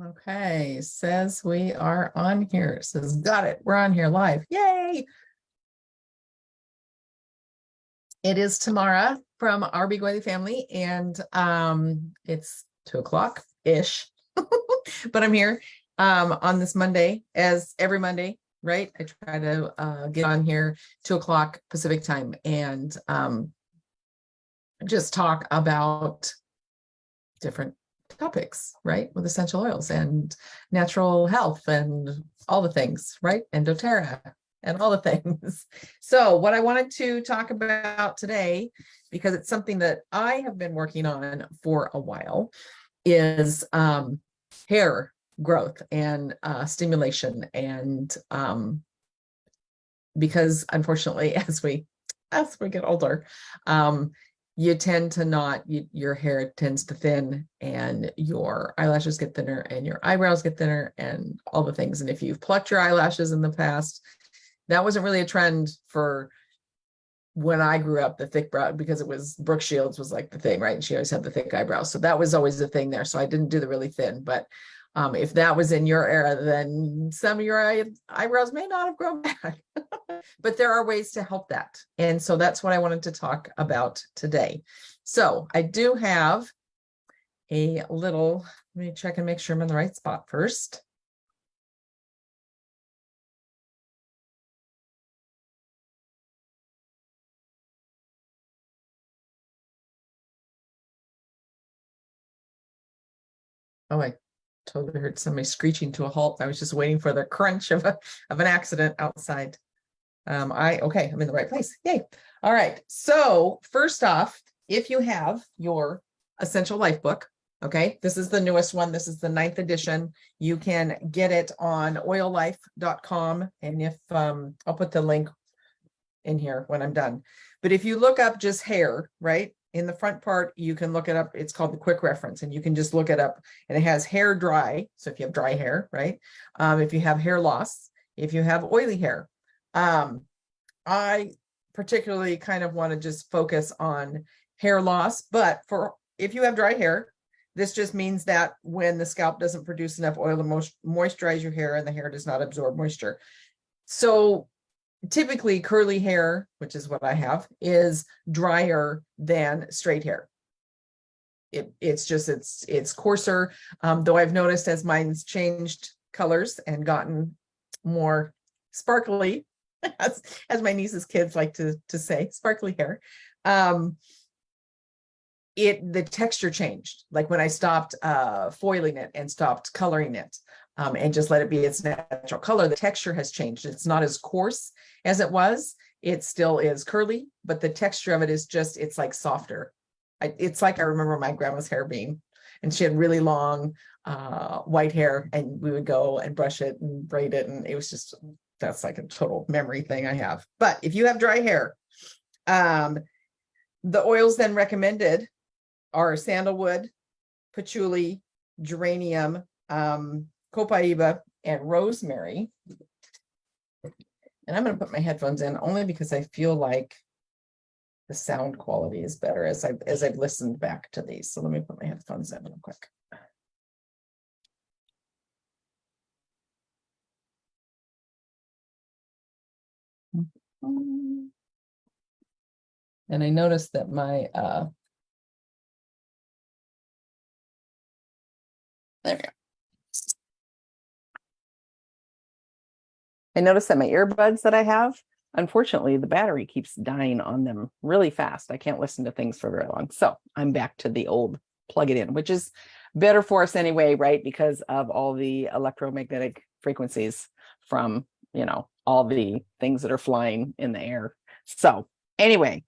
Okay, says we are on here. Says got it. We're on here live. Yay! It is Tamara from our Big Oily Family, and it's 2:00 ish. But I'm here on this Monday, as every Monday, right? I try to get on here 2:00 Pacific time and just talk about different topics, right? With essential oils and natural health and all the things, right? And doTERRA and all the things. So what I wanted to talk about today, because it's something that I have been working on for a while, is hair growth and stimulation. And because unfortunately, as we get older, you tend to not, your hair tends to thin and your eyelashes get thinner and your eyebrows get thinner and all the things. And if you've plucked your eyelashes in the past, that wasn't really a trend for when I grew up, the thick brow, because it was Brooke Shields was like the thing, right? And she always had the thick eyebrows. So that was always the thing there. So I didn't do the really thin, but if that was in your era, then some of your eyebrows may not have grown back. But there are ways to help that. And so that's what I wanted to talk about today. So I do have a little, let me check and make sure I'm in the right spot first. Oh, I totally heard somebody screeching to a halt. I was just waiting for the crunch of an accident outside. Okay, I'm in the right place. Yay. All right. So first off, if you have your Essential Life book, okay, this is the newest one. This is the 9th edition. You can get it on oillife.com. And if I'll put the link in here when I'm done. But if you look up just hair, right, in the front part, you can look it up. It's called the quick reference, and you can just look it up, and it has hair dry. So if you have dry hair, right? If you have hair loss, if you have oily hair, I particularly kind of want to just focus on hair loss, but for if you have dry hair, this just means that when the scalp doesn't produce enough oil to moisturize your hair and the hair does not absorb moisture. So typically curly hair, which is what I have, is drier than straight hair. It's coarser, though I've noticed as mine's changed colors and gotten more sparkly, as my niece's kids like to say, sparkly hair. The texture changed, like when I stopped foiling it and stopped coloring it, and just let it be its natural color, the texture has changed. It's not as coarse as it was. It still is curly, but the texture of it is just, it's like softer. It's like I remember my grandma's hair being, and she had really long white hair, and we would go and brush it and braid it, and it was just, that's like a total memory thing I have. But if you have dry hair, the oils then recommended are sandalwood, patchouli, geranium, copaiba, and rosemary. And I'm going to put my headphones in only because I feel like the sound quality is better as I've listened back to these. So let me put my headphones in real quick. And I noticed that my there we go. I noticed that my earbuds that I have, unfortunately, the battery keeps dying on them really fast. I can't listen to things for very long. So I'm back to the old plug it in, which is better for us anyway, right? Because of all the electromagnetic frequencies from, all the things that are flying in the air. So anyway,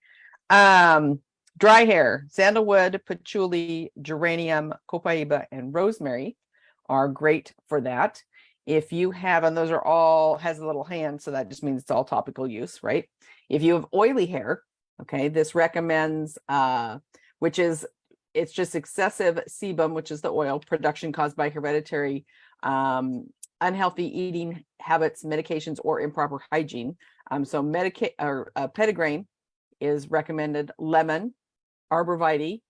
dry hair, sandalwood, patchouli, geranium, copaiba, and rosemary are great for that. If you have, and those are all, has a little hand, so that just means it's all topical use, right? If you have oily hair, okay, this recommends, it's just excessive sebum, which is the oil production caused by hereditary unhealthy eating habits, medications, or improper hygiene. So petitgrain is recommended, lemon, arborvitae,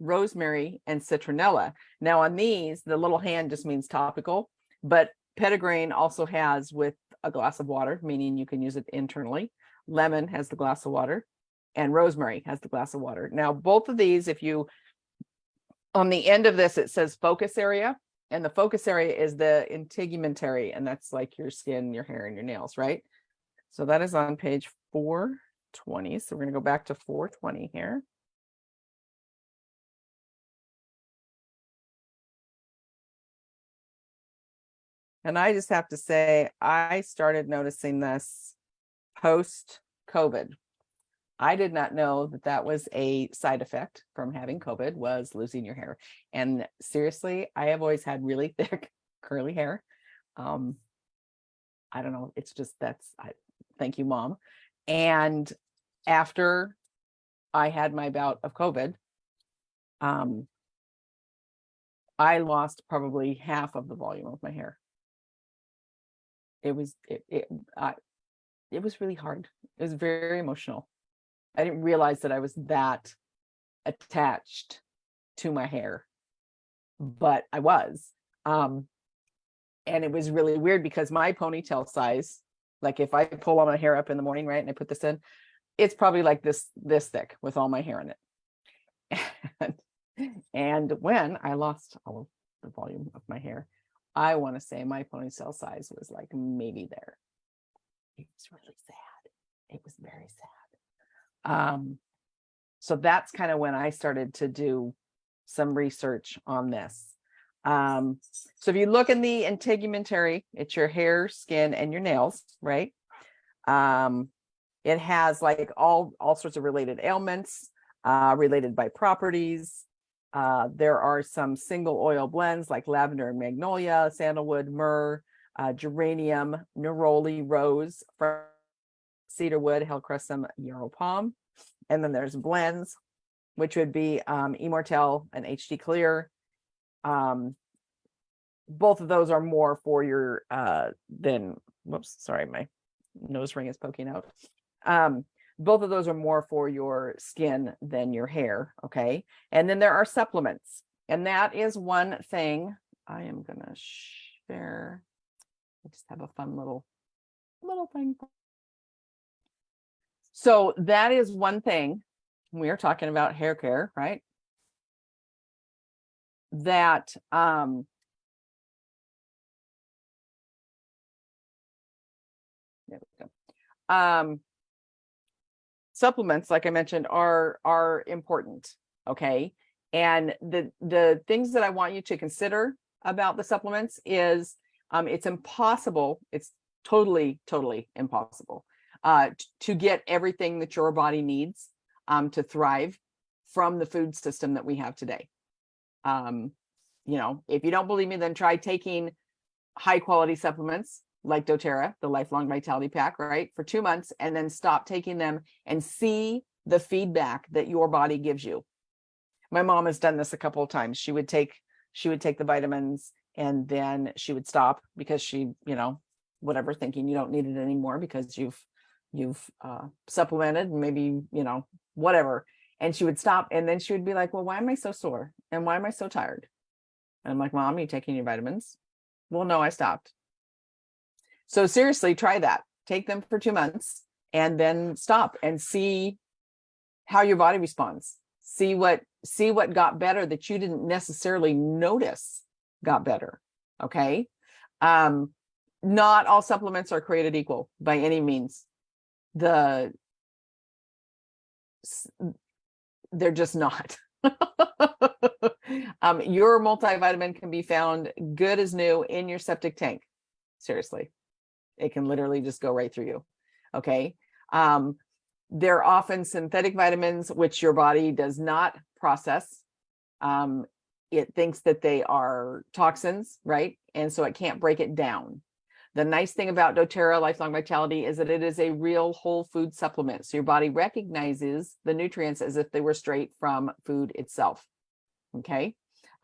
rosemary, and citronella. Now on these, the little hand just means topical, but petitgrain also has with a glass of water, meaning you can use it internally. Lemon has the glass of water, and rosemary has the glass of water. Now, both of these, if you, on the end of this, it says focus area, and the focus area is the integumentary, and that's like your skin, your hair, and your nails, right? So that is on page 420. So we're going to go back to 420 here. And I just have to say, I started noticing this post-COVID. I did not know that that was a side effect from having COVID, was losing your hair. And seriously, I have always had really thick, curly hair. I don't know. It's just, thank you, Mom. And after I had my bout of COVID, I lost probably half of the volume of my hair. It was really hard. It was very emotional. I didn't realize that I was that attached to my hair, but I was. And it was really weird because my ponytail size, like if I pull all my hair up in the morning, right, and I put this in, it's probably like this thick with all my hair in it. And when I lost all of the volume of my hair, I want to say my ponytail size was like maybe there. It was really sad. It was very sad. So that's kind of when I started to do some research on this. So if you look in the integumentary, it's your hair, skin, and your nails, right? It has like all sorts of related ailments, related by properties. There are some single oil blends like lavender and magnolia, sandalwood, myrrh, geranium, neroli, rose, cedarwood, hellcressum, yarrow palm. And then there's blends, which would be Immortelle and HD Clear. Both of those are more for your whoops, sorry, my nose ring is poking out. Both of those are more for your skin than your hair, okay? And then there are supplements, and that is one thing I am gonna share. I just have a fun little thing. So that is one thing. We are talking about hair care, right? That there we go. Supplements, like I mentioned, are important, okay? And the things that I want you to consider about the supplements is it's impossible, it's totally impossible to get everything that your body needs to thrive from the food system that we have today. You know, if you don't believe me, then try taking high quality supplements like doTERRA, the lifelong vitality pack, right, for 2 months, and then stop taking them and see the feedback that your body gives you. My mom has done this a couple of times. She would take the vitamins and then she would stop because she, you know, whatever, thinking you don't need it anymore because you've supplemented, maybe, you know, whatever. And she would stop, and then she would be like, well, why am I so sore? And why am I so tired? And I'm like, Mom, are you taking your vitamins? Well, no, I stopped. So seriously, try that. Take them for 2 months and then stop and see how your body responds. See what got better that you didn't necessarily notice got better. Okay. Not all supplements are created equal by any means. They're just not. Your multivitamin can be found good as new in your septic tank. Seriously. It can literally just go right through you. Okay. They're often synthetic vitamins, which your body does not process. It thinks that they are toxins, right? And so it can't break it down. The nice thing about doTERRA Lifelong Vitality is that it is a real whole food supplement. So your body recognizes the nutrients as if they were straight from food itself. Okay.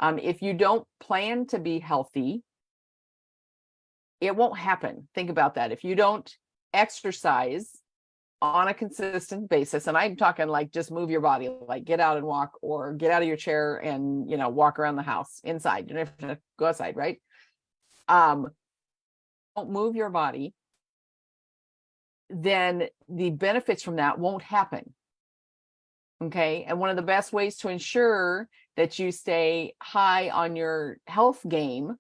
If you don't plan to be healthy, it won't happen. Think about that. If you don't exercise on a consistent basis, and I'm talking like just move your body, like get out and walk, or get out of your chair and, walk around the house inside. You don't have to go outside, right? Don't move your body, then the benefits from that won't happen. Okay. And one of the best ways to ensure that you stay high on your health game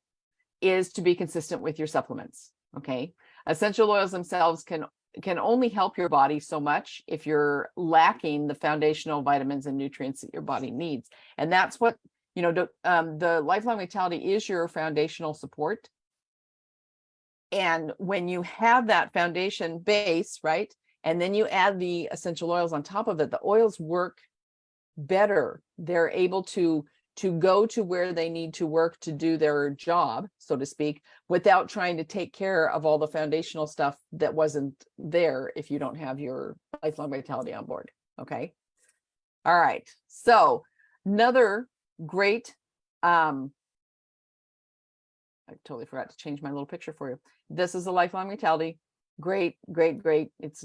is to be consistent with your supplements. Okay. Essential oils themselves can only help your body so much if you're lacking the foundational vitamins and nutrients that your body needs. And that's what, the lifelong vitality is your foundational support. And when you have that foundation base, right, and then you add the essential oils on top of it, the oils work better. They're able to go to where they need to work to do their job, so to speak, without trying to take care of all the foundational stuff that wasn't there if you don't have your lifelong vitality on board. Okay. All right. So another great, I totally forgot to change my little picture for you. This is a lifelong vitality. Great. It's,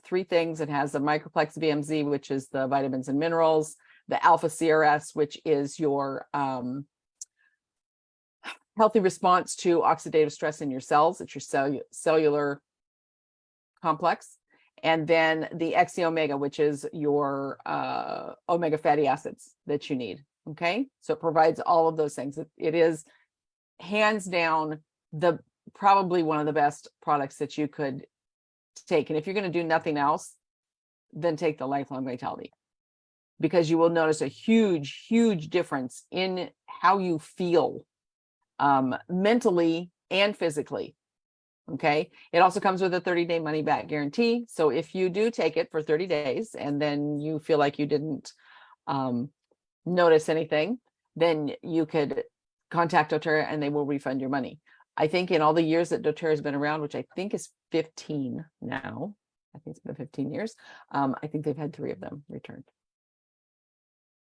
3 things. It has the microplex VMZ, which is the vitamins and minerals, the alpha CRS, which is your healthy response to oxidative stress in your cells. It's your cellular complex. And then the XE omega, which is your omega fatty acids that you need. Okay. So it provides all of those things. It is hands down probably one of the best products that you could take. And if you're going to do nothing else, then take the lifelong vitality, because you will notice a huge difference in how you feel mentally and physically. Okay. It also comes with a 30-day money back guarantee. So if you do take it for 30 days and then you feel like you didn't notice anything, then you could contact doTERRA and they will refund your money. I think in all the years that doTERRA has been around, which I think is 15 now, I think it's been 15 years, I think they've had 3 of them returned.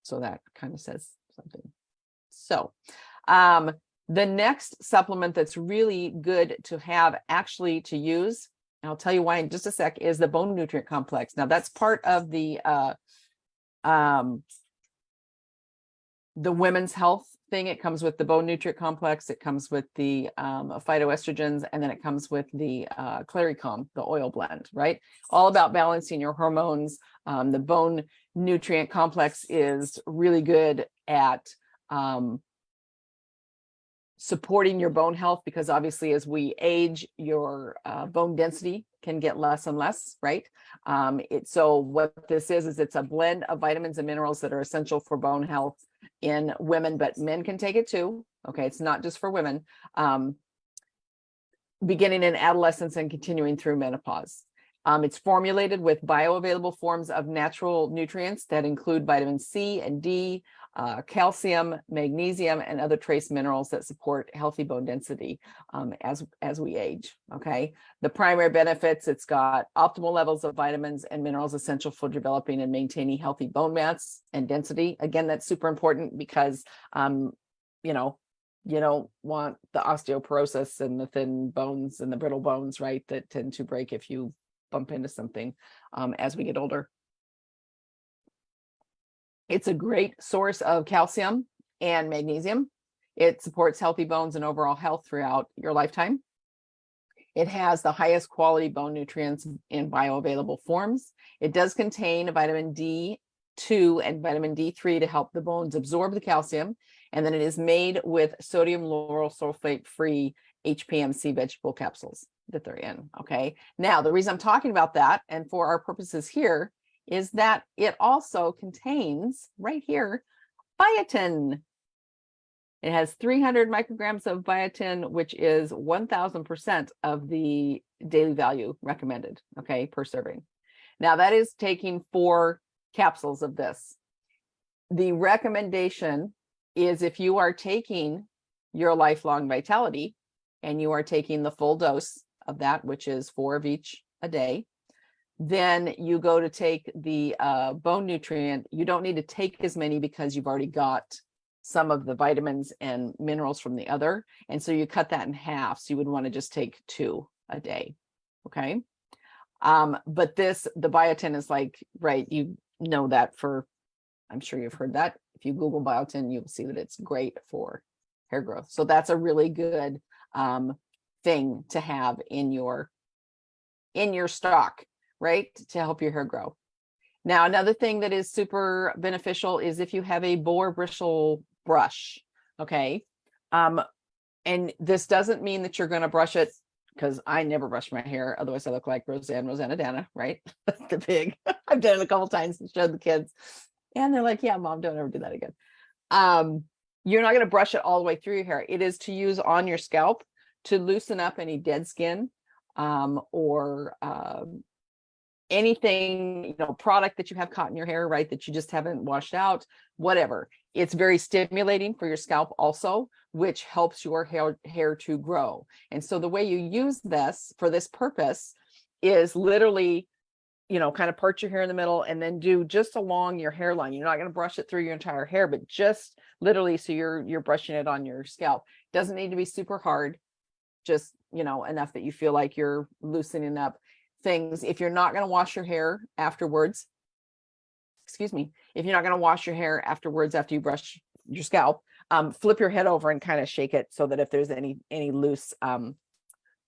So that kind of says something. So the next supplement that's really good to have, actually to use, and I'll tell you why in just a sec, is the bone nutrient complex. Now that's part of the women's health thing. It comes with the bone nutrient complex. It comes with the phytoestrogens, and then it comes with the Claricom, the oil blend, right? All about balancing your hormones. The bone nutrient complex is really good at supporting your bone health, because obviously as we age, your bone density can get less and less, right? So what this is it's a blend of vitamins and minerals that are essential for bone health in women, but men can take it too. Okay, it's not just for women. Beginning in adolescence and continuing through menopause. It's formulated with bioavailable forms of natural nutrients that include vitamin C and D, calcium, magnesium, and other trace minerals that support healthy bone density as we age. Okay, the primary benefits: it's got optimal levels of vitamins and minerals essential for developing and maintaining healthy bone mass and density. Again, that's super important because you don't want the osteoporosis and the thin bones and the brittle bones, right, that tend to break if you bump into something as we get older. It's a great source of calcium and magnesium. It supports healthy bones and overall health throughout your lifetime. It has the highest quality bone nutrients in bioavailable forms. It does contain vitamin D2 and vitamin D3 to help the bones absorb the calcium. And then it is made with sodium lauryl sulfate free HPMC vegetable capsules that they're in. Okay. Now, the reason I'm talking about that, and for our purposes here, is that it also contains right here biotin. It has 300 micrograms of biotin, which is 1000% of the daily value recommended, okay, per serving. Now that is taking 4 capsules of this. The recommendation is if you are taking your lifelong vitality and you are taking the full dose of that, which is 4 of each a day, then you go to take the bone nutrient. You don't need to take as many because you've already got some of the vitamins and minerals from the other. And so you cut that in half. So you would want to just take 2 a day. Okay. But the biotin is like, right, you know that I'm sure you've heard that. If you Google biotin, you'll see that it's great for hair growth. So that's a really good thing to have in your stock, right, to help your hair grow. Now, another thing that is super beneficial is if you have a boar bristle brush, okay? And this doesn't mean that you're going to brush it, because I never brush my hair. Otherwise, I look like Rosanna Dana, right? The pig. I've done it a couple times and showed the kids. And they're like, yeah, Mom, don't ever do that again. You're not going to brush it all the way through your hair. It is to use on your scalp to loosen up any dead skin, or anything, product that you have caught in your hair, right, that you just haven't washed out, whatever. It's very stimulating for your scalp also, which helps your hair to grow. And so the way you use this for this purpose is literally, kind of part your hair in the middle and then do just along your hairline. You're not going to brush it through your entire hair, but just literally, so you're brushing it on your scalp. Doesn't need to be super hard, just, enough that you feel like you're loosening up things. If you're not going to wash your hair afterwards, if you're not going to wash your hair afterwards after you brush your scalp, flip your head over and kind of shake it so that if there's any loose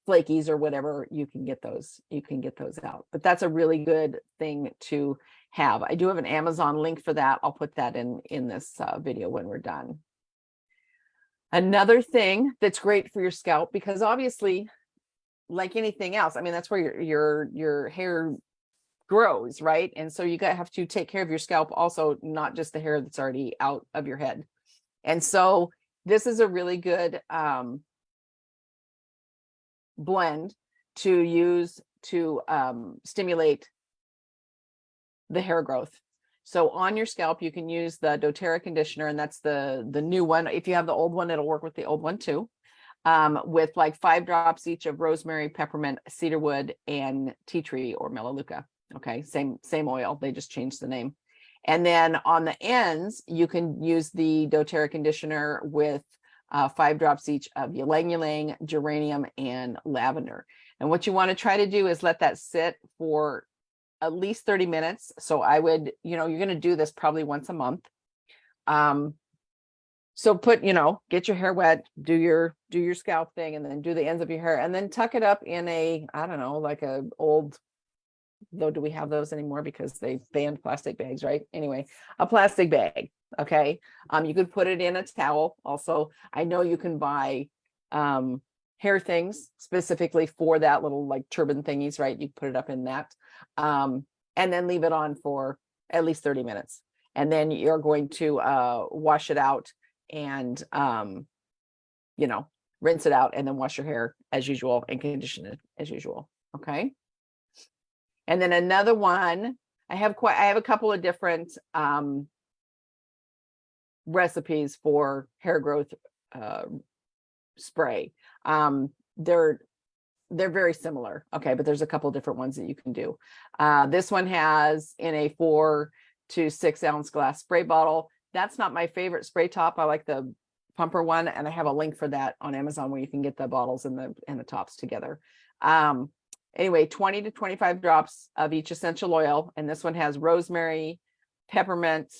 flakies or whatever, you can get those out. But that's a really good thing to have. I do have an Amazon link for that. I'll put that in this video when we're done. Another thing that's great for your scalp, because obviously, like anything else, I mean, that's where your hair grows, right? And so you have to take care of your scalp also, not just the hair that's already out of your head. And so this is a really good blend to use to stimulate the hair growth. So on your scalp, you can use the doTERRA conditioner, and that's the new one. If you have the old one, it'll work with the old one too. With like 5 drops each of rosemary, peppermint, cedarwood, and tea tree or melaleuca. Okay, same oil. They just changed the name. And then on the ends, you can use the doTERRA conditioner with 5 drops each of ylang ylang, geranium, and lavender. And what you want to try to do is let that sit for at least 30 minutes. So I would, you're going to do this probably once a month. So get your hair wet, do your scalp thing, and then do the ends of your hair, and then tuck it up in a, I don't know, like a old, though, do we have those anymore? Because they banned plastic bags, right? Anyway, a plastic bag. Okay. You could put it in a towel. Also, I know you can buy hair things specifically for that, little like turban thingies, right? You put it up in that, and then leave it on for at least 30 minutes. And then you're going to wash it out and, rinse it out, and then wash your hair as usual and condition it as usual. Okay. And then another one, I have a couple of different recipes for hair growth spray. They're very similar. Okay. But there's a couple different ones that you can do. This one has in a 4 to 6 ounce glass spray bottle. That's not my favorite spray top. I like the pumper one, and I have a link for that on Amazon where you can get the bottles and the tops together. Anyway, 20 to 25 drops of each essential oil. And this one has rosemary, peppermint,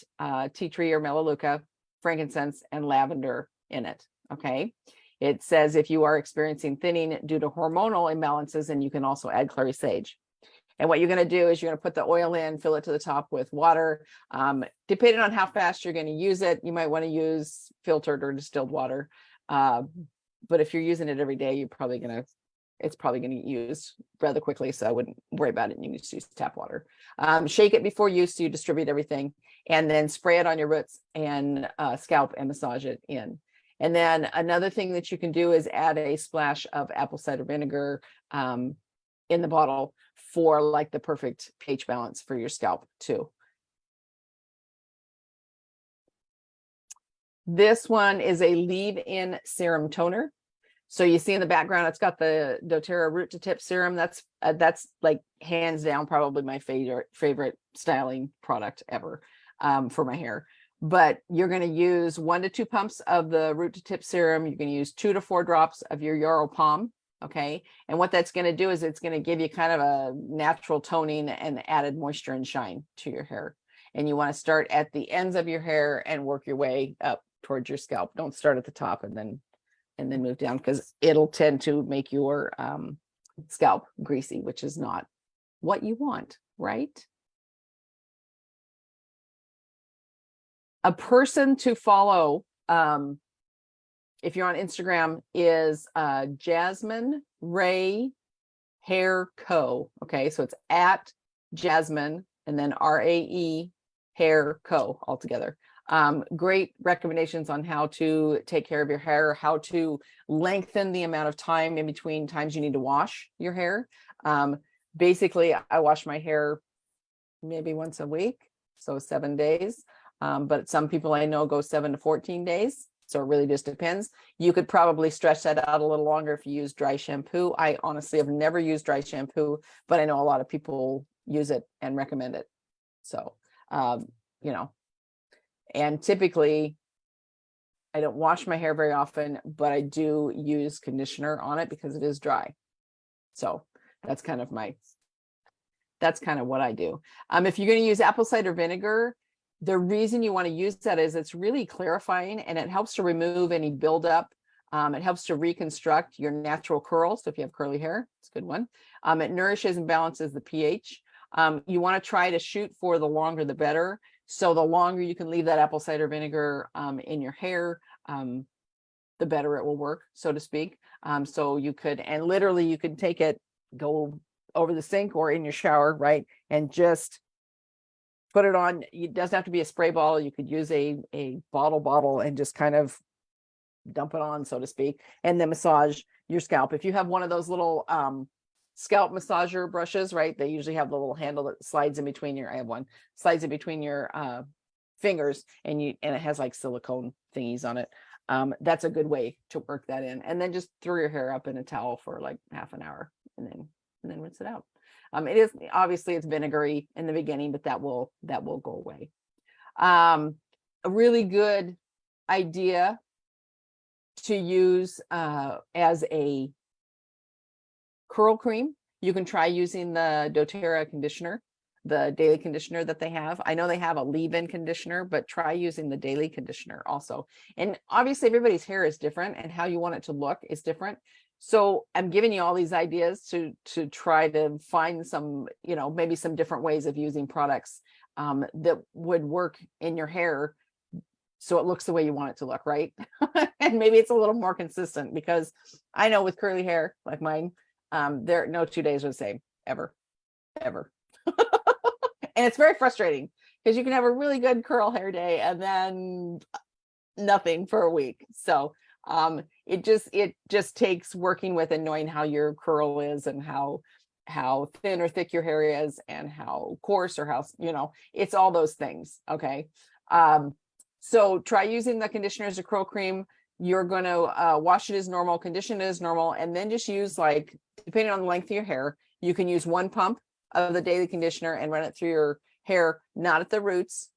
tea tree or melaleuca, frankincense, and lavender in it. Okay. It says if you are experiencing thinning due to hormonal imbalances, and you can also add clary sage. And what you're going to do is you're going to put the oil in, fill it to the top with water. Depending on how fast you're going to use it, you might want to use filtered or distilled water. But if you're using it every day, it's probably going to get used rather quickly. So I wouldn't worry about it. You can just use tap water. Shake it before use, so you distribute everything, and then spray it on your roots and scalp and massage it in. And then another thing that you can do is add a splash of apple cider vinegar in the bottle for like the perfect pH balance for your scalp too. This one is a leave-in serum toner. So you see in the background, it's got the doTERRA root to tip serum. That's like hands down probably my favorite styling product ever for my hair. But you're going to use 1 to 2 pumps of the root to tip serum. You can use 2 to 4 drops of your yarrow palm Okay. And what that's going to do is it's going to give you kind of a natural toning and added moisture and shine to your hair. And you want to start at the ends of your hair and work your way up towards your scalp. Don't start at the top and then move down, because it'll tend to make your scalp greasy, which is not what you want, right? A person to follow, if you're on Instagram, is Jasmine Ray Hair Co. Okay, so it's at Jasmine and then RAE Hair Co. altogether. Great recommendations on how to take care of your hair, how to lengthen the amount of time in between times you need to wash your hair. Basically, I wash my hair maybe once a week, so 7 days. But some people I know go 7 to 14 days. So it really just depends. You could probably stretch that out a little longer if you use dry shampoo. I honestly have never used dry shampoo, but I know a lot of people use it and recommend it. So, you know, and typically I don't wash my hair very often, but I do use conditioner on it because it is dry. So that's kind of what I do. If you're going to use apple cider vinegar, the reason you want to use that is it's really clarifying and it helps to remove any buildup. It helps to reconstruct your natural curls. So if you have curly hair, it's a good one. It nourishes and balances the pH. You want to try to shoot for the longer, the better. So the longer you can leave that apple cider vinegar in your hair, the better it will work, so to speak. So you could, and literally you could take it, go over the sink or in your shower, right? And just put it on. It doesn't have to be a spray bottle. You could use a bottle and just kind of dump it on, so to speak, and then massage your scalp. If you have one of those little scalp massager brushes, right? They usually have the little handle that slides in between your, I have one, slides in between your fingers, and it has like silicone thingies on it. That's a good way to work that in. And then just throw your hair up in a towel for like half an hour and then rinse it out. It is obviously it's vinegary in the beginning, but that will go away. A really good idea to use as a curl cream. You can try using the doTERRA conditioner, the daily conditioner that they have. I know they have a leave-in conditioner, but try using the daily conditioner also. And obviously everybody's hair is different and how you want it to look is different. So I'm giving you all these ideas to try to find some, maybe some different ways of using products that would work in your hair so it looks the way you want it to look, right? And maybe it's a little more consistent, because I know with curly hair like mine, there no 2 days are the same ever. And it's very frustrating because you can have a really good curl hair day and then nothing for a week. So it just takes working with and knowing how your curl is and how thin or thick your hair is and how coarse or how, it's all those things. Okay. So try using the conditioner as a curl cream. You're going to wash it as normal, condition it as normal, and then just use, like, depending on the length of your hair, you can use one pump of the daily conditioner and run it through your hair, not at the roots,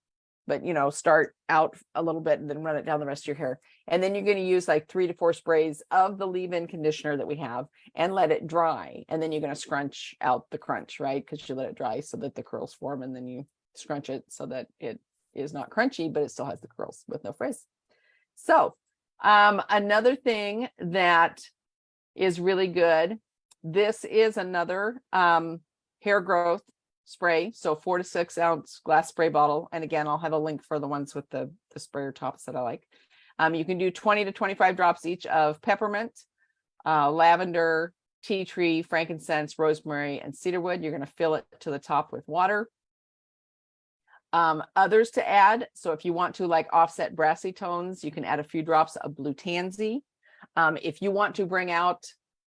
but start out a little bit and then run it down the rest of your hair. And then you're going to use like 3 to 4 sprays of the leave-in conditioner that we have and let it dry. And then you're going to scrunch out the crunch, right? Because you let it dry so that the curls form, and then you scrunch it so that it is not crunchy, but it still has the curls with no frizz. So another thing that is really good, this is another hair growth spray. So 4 to 6 ounce glass spray bottle. And again, I'll have a link for the ones with the sprayer tops that I like. You can do 20 to 25 drops each of peppermint, lavender, tea tree, frankincense, rosemary, and cedarwood. You're going to fill it to the top with water. Others to add. So if you want to like offset brassy tones, you can add a few drops of blue tansy. If you want to bring out,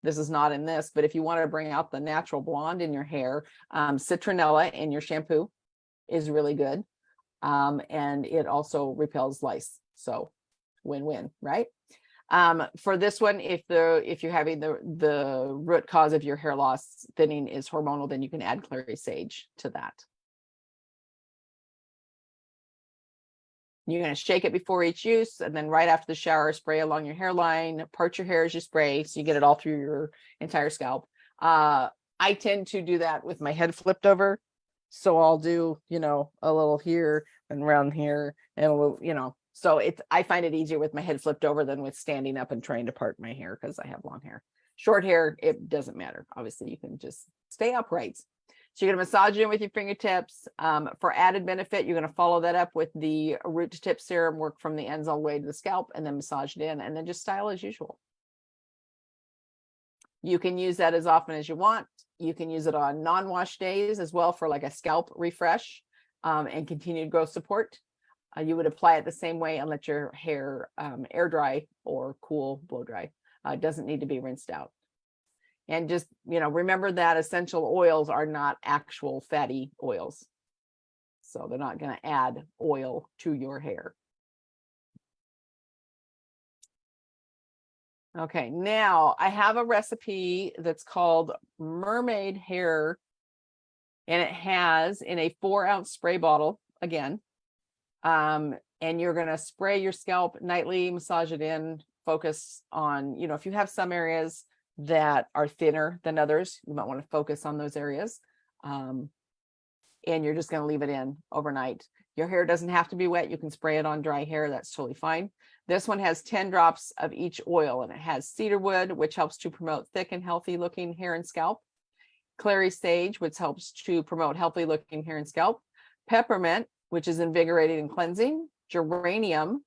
this is not in this, but if you want to bring out the natural blonde in your hair, citronella in your shampoo is really good. And it also repels lice. So win-win, right? For this one, if you're having the root cause of your hair loss thinning is hormonal, then you can add clary sage to that. You're going to shake it before each use, and then right after the shower, spray along your hairline, part your hair as you spray, so you get it all through your entire scalp. I tend to do that with my head flipped over. So I'll do, you know, a little here and around here, and a little, you know, so I find it easier with my head flipped over than with standing up and trying to part my hair because I have long hair. Short hair, it doesn't matter. Obviously, you can just stay upright. So you're going to massage it in with your fingertips. For added benefit, you're going to follow that up with the root to tip serum, work from the ends all the way to the scalp, and then massage it in, and then just style as usual. You can use that as often as you want. You can use it on non-wash days as well for like a scalp refresh and continued growth support. You would apply it the same way and let your hair air dry or cool blow dry. It doesn't need to be rinsed out. And just, you know, remember that essential oils are not actual fatty oils. So they're not going to add oil to your hair. Okay, now I have a recipe that's called mermaid hair, and it has in a 4-ounce spray bottle again. And you're going to spray your scalp nightly, massage it in, focus on, you know, if you have some areas that are thinner than others, you might want to focus on those areas. And you're just going to leave it in overnight. Your hair doesn't have to be wet. You can spray it on dry hair. That's totally fine. This one has 10 drops of each oil, and it has cedarwood, which helps to promote thick and healthy looking hair and scalp. Clary sage, which helps to promote healthy looking hair and scalp. Peppermint, which is invigorating and cleansing. Geranium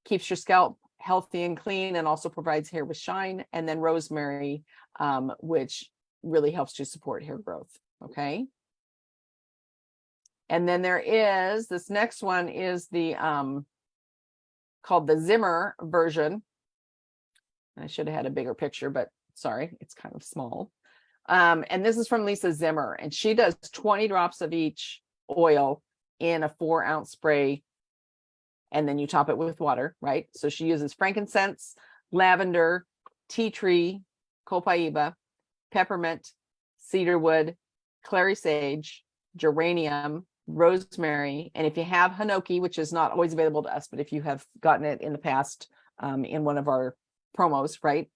keeps your scalp healthy and clean and also provides hair with shine. And then rosemary, which really helps to support hair growth. Okay. And then there is this next one is the called the Zimmer version. I should have had a bigger picture, but sorry, it's kind of small. And this is from Lisa Zimmer, and she does 20 drops of each oil in a 4-ounce spray, and then you top it with water, right? So she uses frankincense, lavender, tea tree, copaiba, peppermint, cedarwood, clary sage, geranium, rosemary, and if you have hinoki, which is not always available to us, but if you have gotten it in the past in one of our promos, right,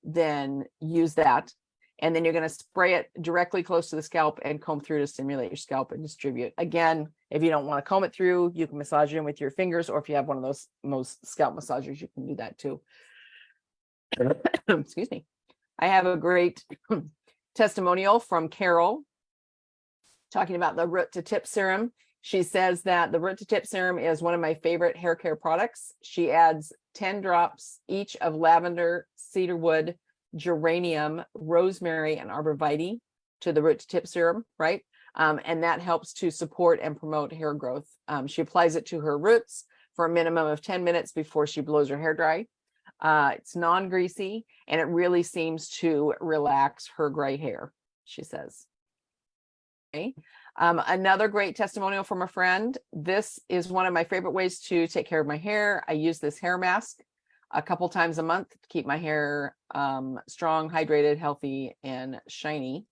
then use that. And then you're going to spray it directly close to the scalp and comb through to stimulate your scalp and distribute. Again, if you don't want to comb it through, you can massage it in with your fingers, or if you have one of those most scalp massagers, you can do that too. Excuse me. I have a great testimonial from Carol talking about the root to tip serum. She says that the root to tip serum is one of my favorite hair care products. She adds 10 drops each of lavender, cedarwood, geranium, rosemary, and arborvitae to the root to tip serum, right? And that helps to support and promote hair growth. She applies it to her roots for a minimum of 10 minutes before she blows her hair dry. It's non-greasy, and it really seems to relax her gray hair, she says. Okay. Another great testimonial from a friend. This is one of my favorite ways to take care of my hair. I use this hair mask a couple times a month to keep my hair strong, hydrated, healthy, and shiny.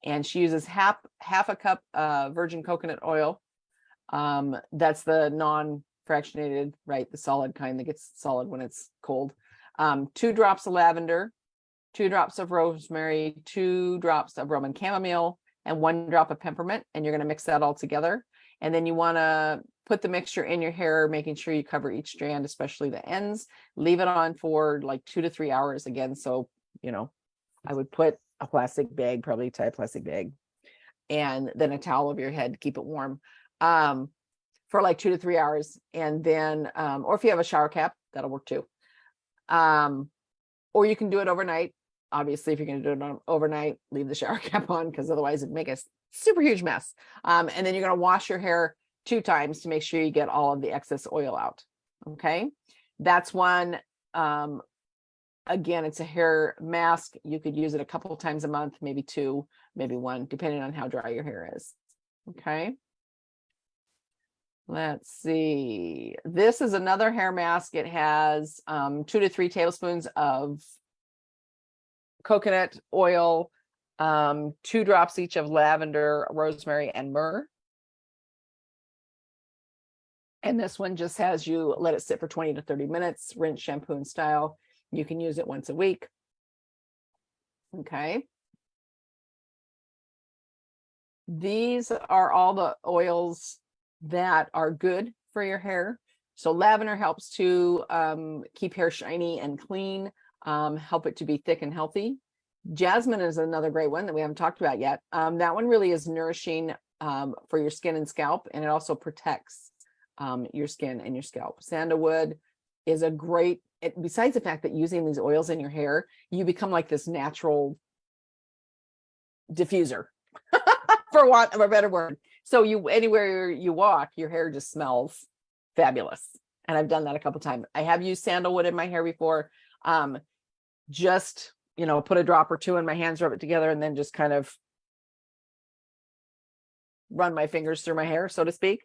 And she uses half a cup virgin coconut oil. That's the non-fractionated, right? The solid kind that gets solid when it's cold. 2 drops of lavender, 2 drops of rosemary, 2 drops of Roman chamomile, and 1 drop of peppermint. And you're going to mix that all together. And then you want to put the mixture in your hair, making sure you cover each strand, especially the ends. Leave it on for like 2 to 3 hours again. So, you know, I would put a plastic bag, probably tie a plastic bag, and then a towel over your head to keep it warm for like 2 to 3 hours. And then, or if you have a shower cap, that'll work too. Or you can do it overnight. Obviously, if you're going to do it overnight, leave the shower cap on, because otherwise it'd make a super huge mess. And then you're going to wash your hair 2 times to make sure you get all of the excess oil out. Okay. That's one. Again, it's a hair mask. You could use it a couple of times a month, maybe 2, maybe 1, depending on how dry your hair is. Okay. Let's see. This is another hair mask. It has 2 to 3 tablespoons of coconut oil, 2 drops each of lavender, rosemary, and myrrh. And this one just has you let it sit for 20 to 30 minutes, rinse, shampoo, and style. You can use it once a week. Okay. These are all the oils that are good for your hair. So lavender helps to keep hair shiny and clean, help it to be thick and healthy. Jasmine is another great one that we haven't talked about yet. That one really is nourishing for your skin and scalp, and it also protects your skin and your scalp. Sandalwood is a great, besides the fact that using these oils in your hair, you become like this natural diffuser, for want of a better word. So you, anywhere you walk, your hair just smells fabulous. And I've done that a couple times. I have used sandalwood in my hair before. Just, you know, put a drop or two in my hands, rub it together, and then just kind of run my fingers through my hair, so to speak.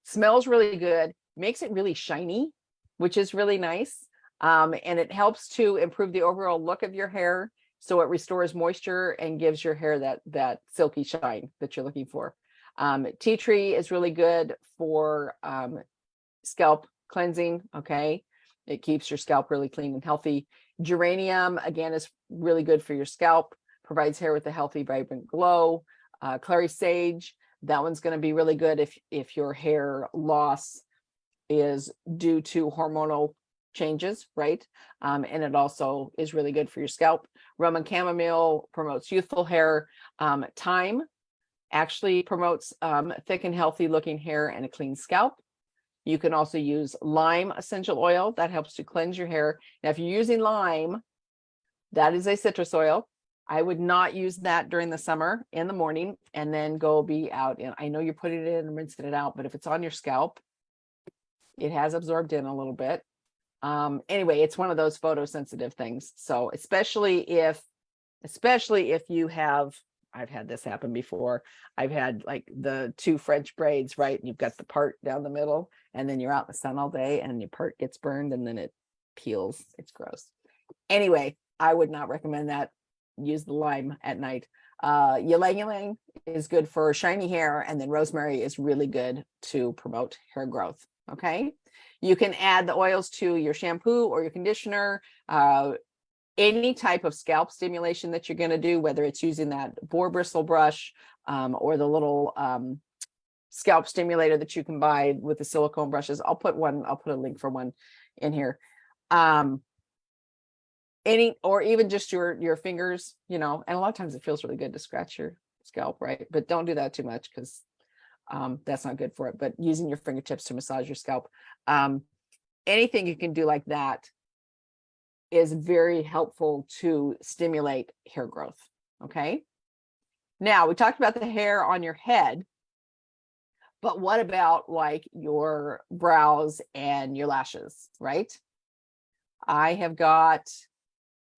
Smells really good, makes it really shiny, which is really nice. And it helps to improve the overall look of your hair. So it restores moisture and gives your hair that silky shine that you're looking for. Tea tree is really good for scalp cleansing. Okay. It keeps your scalp really clean and healthy. Geranium, again, is really good for your scalp, provides hair with a healthy, vibrant glow. Clary sage, that one's going to be really good if your hair loss is due to hormonal changes, right? And it also is really good for your scalp. Roman chamomile promotes youthful hair. Thyme actually promotes thick and healthy looking hair and a clean scalp. You can also use lime essential oil that helps to cleanse your hair. Now, if you're using lime, that is a citrus oil. I would not use that during the summer in the morning and then go be out. And I know you're putting it in and rinsing it out, but if it's on your scalp, it has absorbed in a little bit. Anyway, it's one of those photosensitive things. So especially if you have, I've had this happen before. I've had like the two French braids, right? And you've got the part down the middle, and then you're out in the sun all day and your part gets burned and then it peels. It's gross. Anyway, I would not recommend that. Use the lime at night. Ylang ylang is good for shiny hair, and then rosemary is really good to promote hair growth. Okay. You can add the oils to your shampoo or your conditioner, any type of scalp stimulation that you're going to do, whether it's using that boar bristle brush or the little scalp stimulator that you can buy with the silicone brushes. I'll put a link for one in here. Any, or even just your fingers, you know, and a lot of times it feels really good to scratch your scalp, right? But don't do that too much because that's not good for it. But using your fingertips to massage your scalp, anything you can do like that is very helpful to stimulate hair growth. Okay. Now we talked about the hair on your head, but what about like your brows and your lashes, right? I have got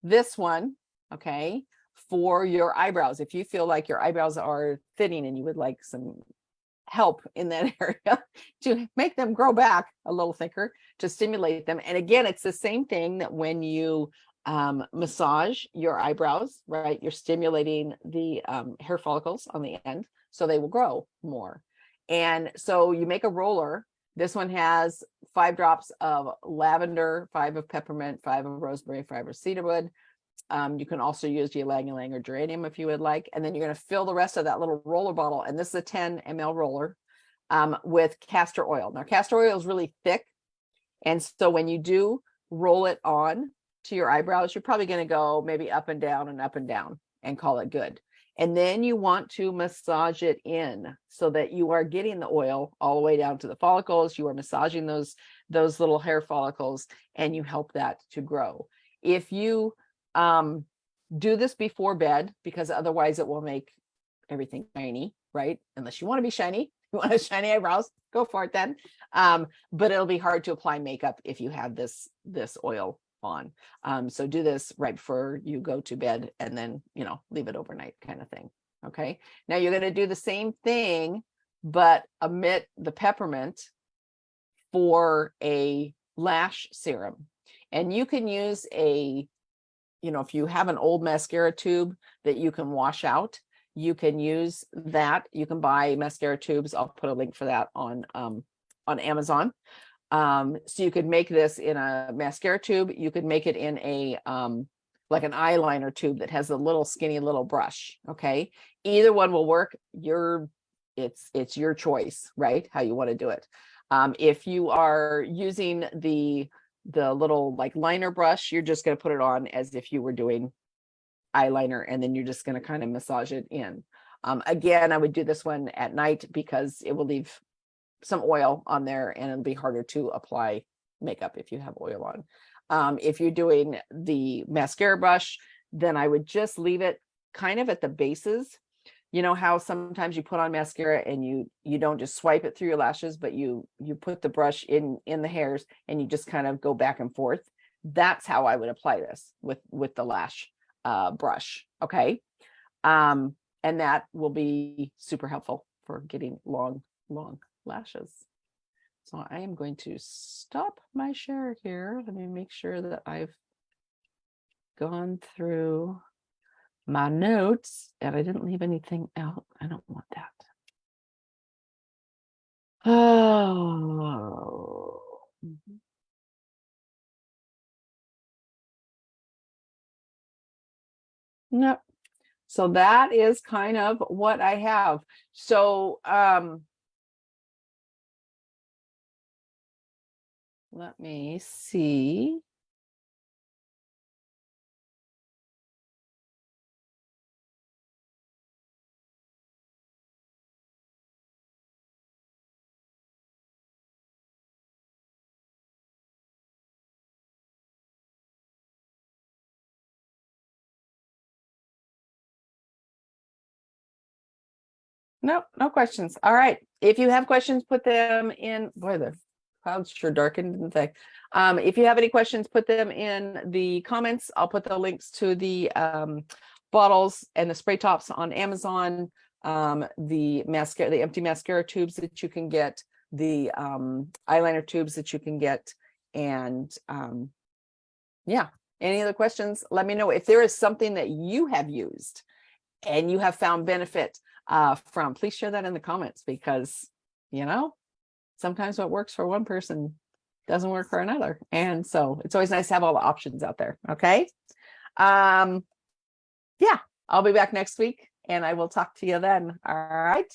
this one, okay, for your eyebrows. If you feel like your eyebrows are thinning and you would like some help in that area to make them grow back a little thicker, to stimulate them. And again, it's the same thing that when you massage your eyebrows, right, you're stimulating the hair follicles on the end so they will grow more. And so you make a roller. This one has 5 drops of lavender, 5 of peppermint, 5 of rosemary, 5 of cedarwood. You can also use ylang ylang or geranium if you would like. And then you're going to fill the rest of that little roller bottle. And this is a 10 ml roller with castor oil. Now, castor oil is really thick. And so when you do roll it on to your eyebrows, you're probably going to go maybe up and down and call it good. And then you want to massage it in so that you are getting the oil all the way down to the follicles. You are massaging those little hair follicles, and you help that to grow. If you do this before bed, because otherwise it will make everything shiny, right? Unless you want to be shiny, you want to shiny eyebrows, go for it then. But it'll be hard to apply makeup if you have this oil on. So do this right before you go to bed, and then, you know, leave it overnight kind of thing. Okay. Now you're going to do the same thing, but omit the peppermint for a lash serum. And you can use if you have an old mascara tube that you can wash out, you can use that. You can buy mascara tubes. I'll put a link for that on on Amazon. So you could make this in a mascara tube. You could make it in a like an eyeliner tube that has a little skinny little brush. Okay, either one will work. It's your choice, right? How you want to do it. If you are using the little like liner brush, you're just going to put it on as if you were doing eyeliner, and then you're just going to kind of massage it in. Again, I would do this one at night because it will leave some oil on there and it'll be harder to apply makeup if you have oil on. If you're doing the mascara brush, then I would just leave it kind of at the bases. You know how sometimes you put on mascara and you don't just swipe it through your lashes, but you put the brush in the hairs and you just kind of go back and forth. That's how I would apply this with the lash brush. Okay. And that will be super helpful for getting long lashes. So I am going to stop my share here. Let me make sure that I've gone through my notes and I didn't leave anything out. I don't want that. Oh. No. So that is kind of what I have. So let me see. Nope, no questions. All right. If you have questions, put them in. Boy, the clouds sure darkened, didn't they? If you have any questions, put them in the comments. I'll put the links to the bottles and the spray tops on Amazon, the mascara, the empty mascara tubes that you can get, the eyeliner tubes that you can get, and yeah. Any other questions? Let me know. If there is something that you have used and you have found benefit from, please share that in the comments, because sometimes what works for one person doesn't work for another, and so it's always nice to have all the options out there. Okay. Yeah, I'll be back next week and I will talk to you then. All right,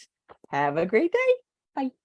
have a great day. Bye.